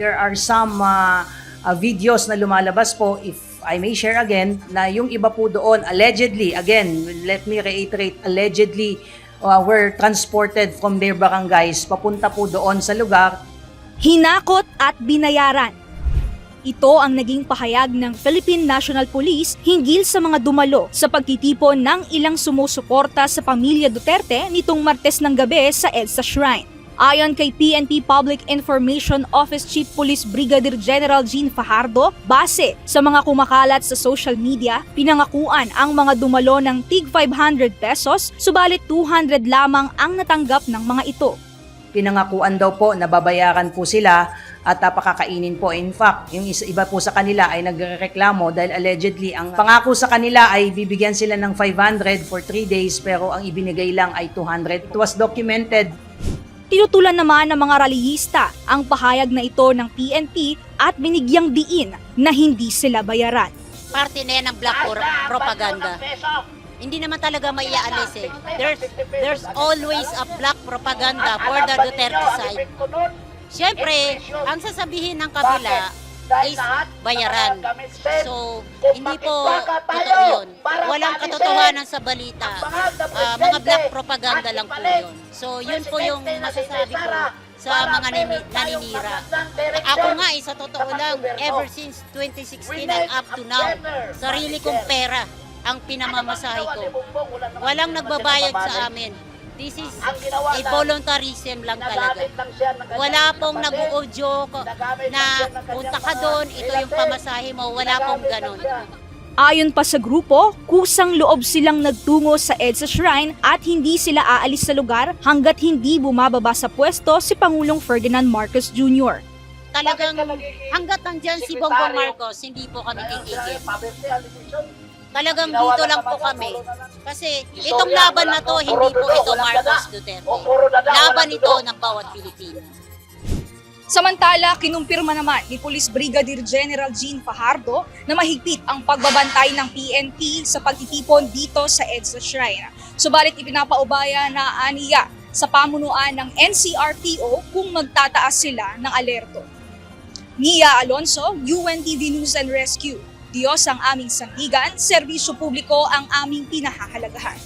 There are some videos na lumalabas po, if I may share again, na yung iba po doon, allegedly, again, let me reiterate, allegedly, were transported from their barangays papunta po doon sa lugar. Hinakot at binayaran. Ito ang naging pahayag ng Philippine National Police hinggil sa mga dumalo sa pagtitipon ng ilang sumusuporta sa pamilya Duterte nitong Martes ng gabi sa EDSA Shrine. Ayon kay PNP Public Information Office Chief Police Brigadier General Jean Fajardo, base sa mga kumakalat sa social media, pinangakuan ang mga dumalo ng tig 500 pesos, subalit 200 lamang ang natanggap ng mga ito. Pinangakuan daw po na babayaran po sila at pakakainin po. In fact, yung iba po sa kanila ay nagreklamo dahil allegedly ang pangako sa kanila ay bibigyan sila ng 500 for 3 days pero ang ibinigay lang ay 200. It was documented. Tinutulan naman ng mga rallyista ang pahayag na ito ng PNP at binigyang diin na hindi sila bayaran. Parte na yan ng black propaganda. Hindi naman talaga maiaalis eh. There's always a black propaganda for the Duterte side. Siyempre, ang sasabihin ng kabila is bayaran. So, hindi po totoo yun. Walang katotohanan sa balita. Mga black propaganda lang po yun. So, yun po yung masasabi ko sa mga naninira. Ako nga sa totoo lang, ever since 2016 and up to now, sarili kong pera ang pinamamasahe ko. Walang nagbabayad sa amin. This is a voluntarism lang talaga. Wala pong nag-audio na punta ka doon, ito yung pamasahe mo, wala pong ganun. Ayon pa sa grupo, kusang loob silang nagtungo sa EDSA Shrine at hindi sila aalis sa lugar hanggat hindi bumababa sa pwesto si Pangulong Ferdinand Marcos Jr. Talagang hanggat nandyan si Bongbong Marcos, hindi po kami titigil. Talagang dito lang po kami. Kasi itong laban na to, hindi po ito Marcos Duterte. Laban ito ng bawat Pilipino. Samantala, kinumpirma naman ni Police Brigadier General Jean Fajardo na mahigpit ang pagbabantay ng PNP sa pagtitipon dito sa EDSA Shrine. Subalit ipinapaubaya na aniya sa pamunuan ng NCRPO kung magtataas sila ng alerto. Nia Alonso, UNTV News and Rescue. Diyos ang aming sandigan, serbisyo publiko ang aming pinahahalagahan.